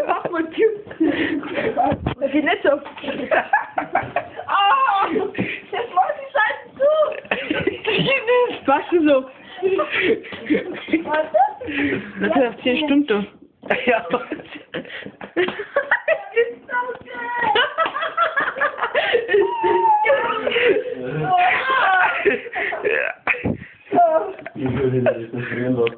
Mach mal Typ. Das geht nicht so. Ah! Jetzt mach die Scheiße zu! Was du so? Warte. Das ist 10 Stunden. Ja. Oh. Ich würde das nicht rühren lassen.